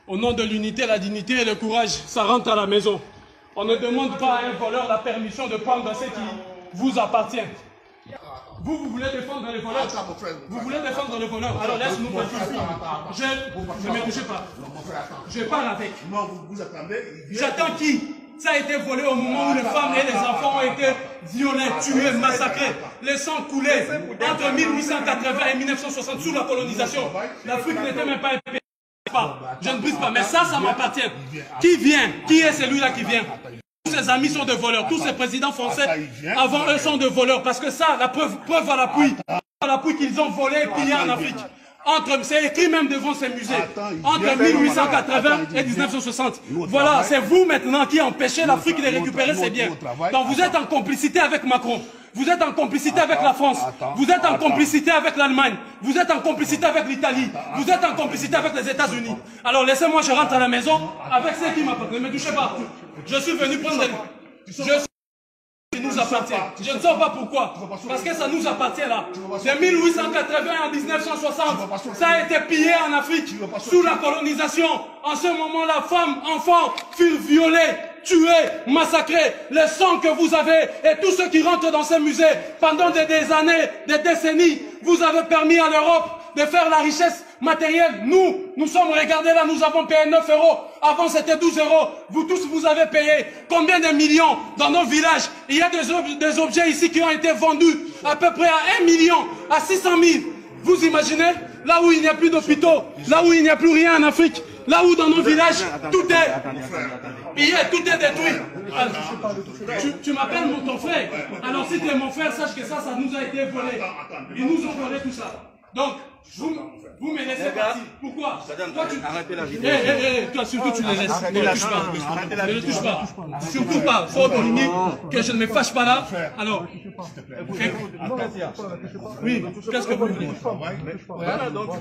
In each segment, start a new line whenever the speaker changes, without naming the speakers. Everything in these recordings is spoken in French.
Au nom de l'unité, la dignité et le courage, ça rentre à la maison. On ne demande pas à un voleur la permission de prendre ce qui vous appartient. Vous voulez défendre les voleurs. Vous voulez défendre les voleurs. Alors laisse-nous passer. Ne me touchez pas. Je pars avec. J'attends qui? Ça a été volé au moment où les femmes et les enfants ont été violés, tués, massacrés. Les sangs coulés entre 1880 et 1960 sous la colonisation. L'Afrique n'était même pas un pays. Je ne brise pas, mais ça m'appartient. Qui vient? Qui est celui-là qui vient? Tous ses amis sont des voleurs. Tous ces présidents français avant eux sont des voleurs. Parce que ça, la preuve à l'appui qu'ils ont volé et pillé en Afrique. C'est écrit même devant ces musées. Entre 1880 et 1960. Voilà, c'est vous maintenant qui empêchez l'Afrique de récupérer ses biens. Donc vous êtes en complicité avec Macron. Vous êtes en complicité avec la France. Vous êtes en complicité avec l'Allemagne. Vous êtes en complicité avec l'Italie. Vous êtes en complicité avec les États-Unis. Alors laissez-moi, je rentre à la maison avec ceux qui m'appartiennent. Ne me touchez pas. Je suis venu prendre des... Qui nous appartient. Je ne sais pas pourquoi. Parce que ça nous appartient là. De 1880 à 1960, ça a été pillé en Afrique sous la colonisation. En ce moment-là, femmes, enfants furent violés, tués, massacrés. Le sang que vous avez et tous ceux qui rentrent dans ces musées pendant des années, des décennies, vous avez permis à l'Europe de faire la richesse matérielle. Nous sommes, regardez là, nous avons payé 9 €. Avant c'était 12 €. Vous tous, vous avez payé combien de millions dans nos villages? Il y a des objets ici qui ont été vendus à peu près à 1 million, à 600 000. Vous imaginez? Là où il n'y a plus d'hôpitaux, là où il n'y a plus rien en Afrique, là où dans nos villages, tout est pillé, tout est détruit. Tu m'appelles ton frère. Alors si tu es mon frère, sache que ça nous a été volé. Ils nous ont volé tout ça. Donc, vous me laissez partir. Pourquoi? Toi, arrêtez la vidéo. Toi, surtout, tu les laisses. Ne les touche pas. Ne les touche pas. Surtout pas. Faut dominer que je ne me fâche pas là. Alors, oui, qu'est-ce que vous voulez?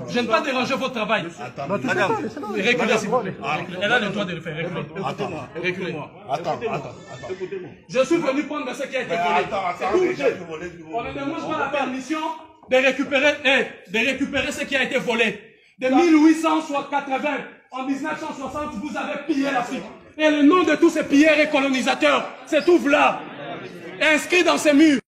Je ne vais pas déranger votre travail. Madame, reculez s'il vous plaît. Elle a le droit de le faire. Reculez. Attends. Je suis venu prendre ce qui a été volé. On ne demande pas la permission de récupérer ce qui a été volé. De 1880 en 1960, vous avez pillé l'Afrique. Et le nom de tous ces pilleurs et colonisateurs se trouve là, inscrit dans ces murs,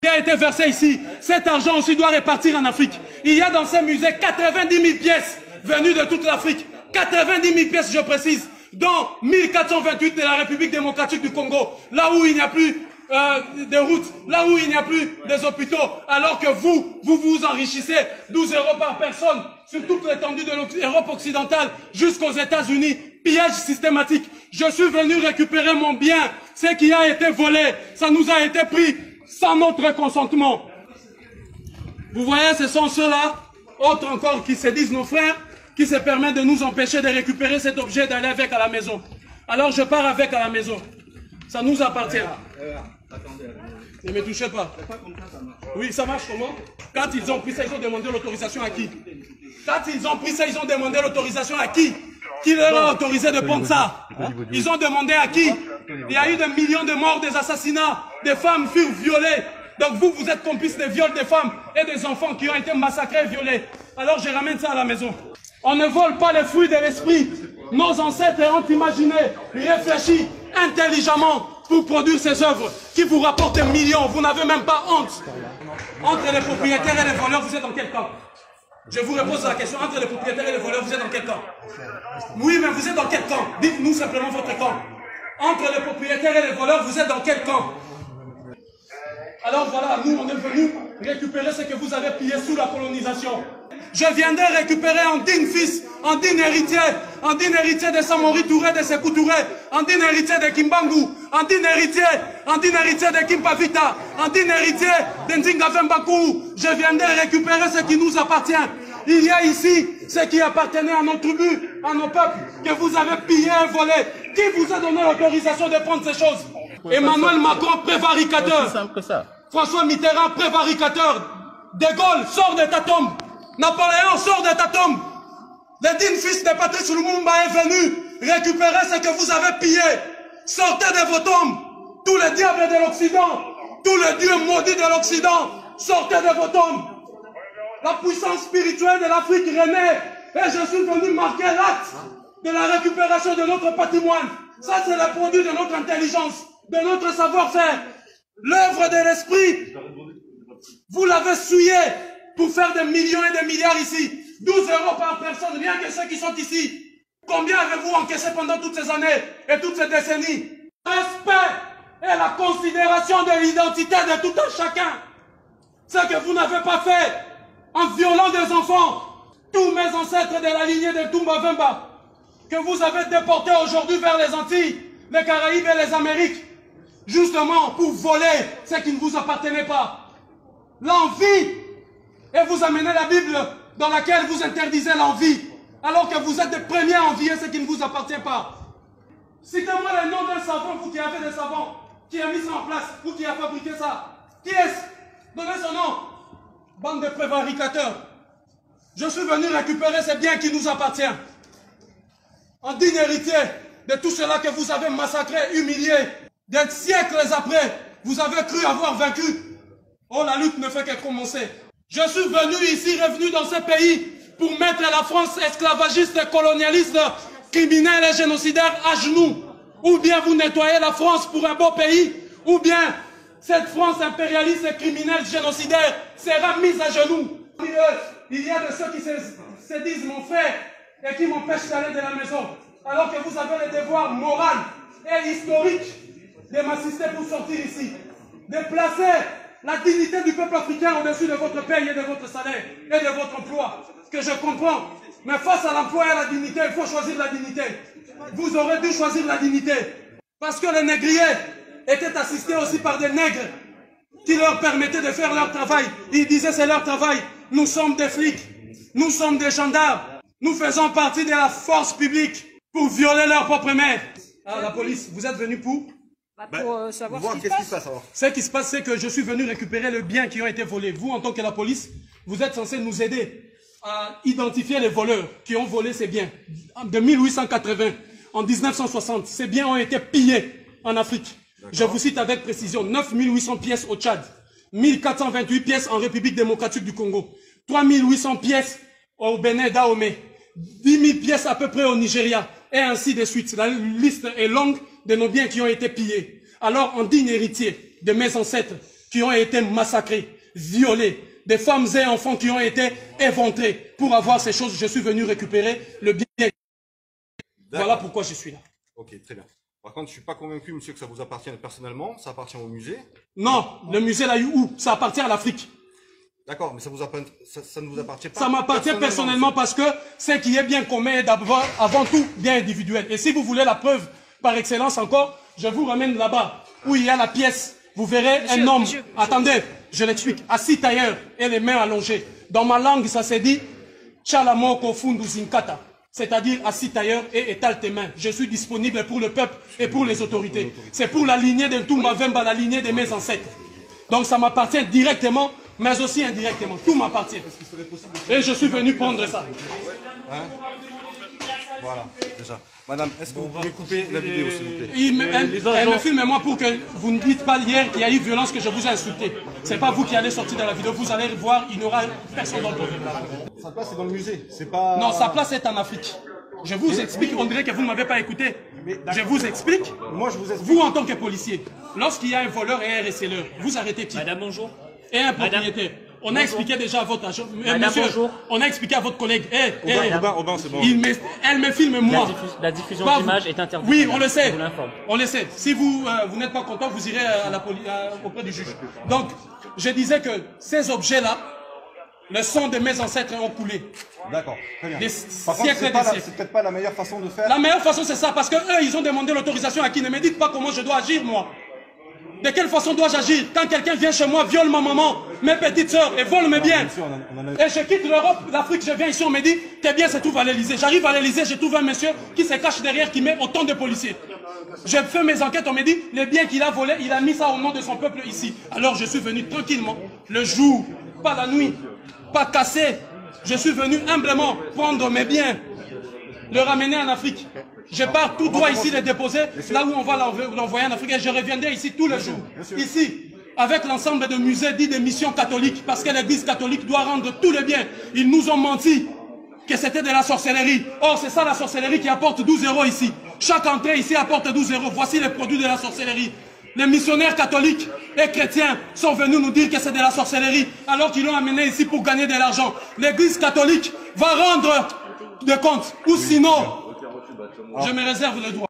qui a été versé ici. Cet argent aussi doit repartir en Afrique. Il y a dans ces musées 90 000 pièces venues de toute l'Afrique. 90 000 pièces, je précise, dont 1428 de la République démocratique du Congo, là où il n'y a plus des routes, là où il n'y a plus des hôpitaux, alors que vous vous enrichissez 12 € par personne sur toute l'étendue de l'Europe occidentale jusqu'aux États-Unis. Pillage systématique. Je suis venu récupérer mon bien. Ce qui a été volé, ça nous a été pris sans notre consentement. Vous voyez, ce sont ceux-là, autres encore qui se disent nos frères, qui se permettent de nous empêcher de récupérer cet objet, d'aller avec à la maison. Alors je pars avec à la maison. Ça nous appartient. Ne me touchez pas. Oui, ça marche comment? Quand ils ont pris ça, ils ont demandé l'autorisation à qui? Quand ils ont pris ça, ils ont demandé l'autorisation à qui? Qui leur a autorisé de prendre ça? Ils ont demandé à qui? Il y a eu des millions de morts, des assassinats, des femmes furent violées. Donc vous êtes complices des viols des femmes et des enfants qui ont été massacrés et violés. Alors je ramène ça à la maison. On ne vole pas les fruits de l'esprit. Nos ancêtres ont imaginé, réfléchi intelligemment pour produire ces œuvres qui vous rapportent des millions. Vous n'avez même pas honte. Entre les propriétaires et les voleurs, vous êtes dans quel camp? Je vous repose la question. Entre les propriétaires et les voleurs, vous êtes dans quel camp? Oui, mais vous êtes dans quel camp? Dites-nous simplement votre camp. Entre les propriétaires et les voleurs, vous êtes dans quel camp? Alors voilà, nous on est venus récupérer ce que vous avez pillé sous la colonisation. Je viendrai récupérer un digne fils, un digne héritier de Samori Touré, de Sékou Touré, un digne héritier de Kimbangu, un digne héritier de Kimpavita, un digne héritier de Nzinga Fembakou. Je viendrai récupérer ce qui nous appartient. Il y a ici ce qui appartenait à nos tribus, à nos peuples, que vous avez pillé et volé. Qui vous a donné l'autorisation de prendre ces choses? Emmanuel Macron, prévaricateur. François Mitterrand, prévaricateur. De Gaulle, sort de ta tombe. Napoléon, sort de ta tombe. Le digne fils de Patrice Lumumba est venu récupérer ce que vous avez pillé. Sortez de vos tombes. Tous les diables de l'Occident, tous les dieux maudits de l'Occident, sortez de vos tombes. La puissance spirituelle de l'Afrique renaît et je suis venu marquer l'acte de la récupération de notre patrimoine. Ça, c'est le produit de notre intelligence, de notre savoir-faire. L'œuvre de l'esprit, vous l'avez souillé pour faire des millions et des milliards ici. 12 € par personne, rien que ceux qui sont ici. Combien avez-vous encaissé pendant toutes ces années et toutes ces décennies? Respect et la considération de l'identité de tout un chacun. Ce que vous n'avez pas fait en violant des enfants. Tous mes ancêtres de la lignée de Toumba Vemba, que vous avez déportés aujourd'hui vers les Antilles, les Caraïbes et les Amériques, justement pour voler ce qui ne vous appartenait pas. L'envie. Et vous amenez la Bible dans laquelle vous interdisez l'envie, alors que vous êtes les premiers à envier ce qui ne vous appartient pas. Citez-moi le nom d'un savant, vous qui avez des savants, qui a mis ça en place, vous qui a fabriqué ça. Qui est-ce? Donnez son nom. Bande de prévaricateurs. Je suis venu récupérer ces biens qui nous appartiennent. En digne héritier de tout cela que vous avez massacré, humilié, des siècles après, vous avez cru avoir vaincu. Oh, la lutte ne fait que commencer. Je suis venu ici, revenu dans ce pays, pour mettre la France esclavagiste, colonialiste, criminelle et génocidaire à genoux. Ou bien vous nettoyez la France pour un beau pays, ou bien cette France impérialiste et criminelle génocidaire sera mise à genoux. Il y a de ceux qui se disent mon frère et qui m'empêchent d'aller de la maison, alors que vous avez le devoir moral et historique de m'assister pour sortir ici, de placer la dignité du peuple africain au-dessus de votre paye et de votre salaire et de votre emploi, que je comprends. Mais face à l'emploi et à la dignité, il faut choisir la dignité. Vous aurez dû choisir la dignité, parce que les négriers étaient assistés aussi par des nègres qui leur permettaient de faire leur travail. Ils disaient c'est leur travail. Nous sommes des flics, nous sommes des gendarmes, nous faisons partie de la force publique pour violer leur propre mère. Ah, la police, vous êtes venus pour
savoir ce qui se passe.
Ce qui se passe, c'est que je suis venu récupérer les biens qui ont été volés. Vous, en tant que la police, vous êtes censé nous aider à identifier les voleurs qui ont volé ces biens. De 1880 en 1960, ces biens ont été pillés en Afrique. Je vous cite avec précision, 9800 pièces au Tchad, 1428 pièces en République démocratique du Congo, 3800 pièces au Bénin Dahomey, 10 000 pièces à peu près au Nigeria, et ainsi de suite. La liste est longue de nos biens qui ont été pillés. Alors, en digne héritier de mes ancêtres qui ont été massacrés, violés, des femmes et enfants qui ont été éventrés pour avoir ces choses, je suis venu récupérer le bien. Voilà pourquoi je suis là.
Ok, très bien. Par contre, je ne suis pas convaincu, monsieur, que ça vous appartienne personnellement. Ça appartient au musée.
Non, le musée là, où? Ça appartient à l'Afrique.
D'accord, mais ça ne vous appartient pas.
Ça m'appartient personnellement parce que ce qui est bien commun est d'abord, avant tout, bien individuel. Et si vous voulez la preuve par excellence encore, je vous ramène là-bas où il y a la pièce. Vous verrez un homme, attendez, je l'explique, assis tailleur et les mains allongées. Dans ma langue, ça se dit Chalamoko Fundu Zinkata, c'est-à-dire assis tailleur et étale tes mains. Je suis disponible pour le peuple et pour les autorités. C'est pour la lignée de Toumba Vemba, la lignée de mes ancêtres. Donc ça m'appartient directement, mais aussi indirectement. Tout m'appartient. Et je suis venu prendre ça.
Hein? Voilà, déjà. Madame, est-ce que vous pouvez couper la vidéo, s'il vous plaît?
Elle me filme moi pour que vous ne dites pas hier qu'il y a eu violence, que je vous ai insulté. C'est pas vous qui allez sortir de la vidéo, vous allez voir, il n'y aura personne d'autre.
Sa place est dans le musée, c'est pas...
Non, sa place est en Afrique. Je vous explique, on dirait que vous ne m'avez pas écouté. Je vous explique.
Moi, je vous explique.
Vous, en tant que policier, lorsqu'il y a un voleur et un receleur, vous arrêtez qui?
Madame, bonjour.
Et un propriétaire. On a expliqué déjà à votre agent.
Madame,
monsieur,
bonjour.
On a expliqué à votre collègue.
Aubin, c'est bon.
Elle me filme moi.
La diffusion d'images est interdite.
Oui, on le sait.
Je vous l'informe.
On le sait. Si vous, vous n'êtes pas content, vous irez à auprès du juge. Donc, je disais que ces objets-là, le sang de mes ancêtres ont coulé.
D'accord, très bien.
Par contre,
c'est peut-être pas la meilleure façon de faire.
La meilleure façon, c'est ça, parce que eux, ils ont demandé l'autorisation à qui? Ne me dites pas comment je dois agir, moi. De quelle façon dois-je agir quand quelqu'un vient chez moi, viole ma maman, mes petites sœurs et vole mes biens? Et je quitte l'Europe, l'Afrique, je viens ici, on me dit, tes biens se trouvent à l'Elysée. J'arrive à l'Elysée, je trouve un monsieur qui se cache derrière, qui met autant de policiers. Je fais mes enquêtes, on me dit, les biens qu'il a volés, il a mis ça au nom de son peuple ici. Alors je suis venu tranquillement, le jour, pas la nuit, pas cassé. Je suis venu humblement prendre mes biens, le ramener en Afrique. Je pars tout droit ici les déposer, là où on va l'envoyer en Afrique, et je reviendrai ici tous les jours. Ici, avec l'ensemble de musées dits de missions catholiques, parce que l'église catholique doit rendre tous les biens. Ils nous ont menti. que c'était de la sorcellerie. Or, c'est ça la sorcellerie qui apporte 12 € ici. Chaque entrée ici apporte 12 €. Voici les produits de la sorcellerie. Les missionnaires catholiques et chrétiens sont venus nous dire que c'est de la sorcellerie, alors qu'ils l'ont amené ici pour gagner de l'argent. L'église catholique va rendre des comptes, ou sinon, je me réserve le droit.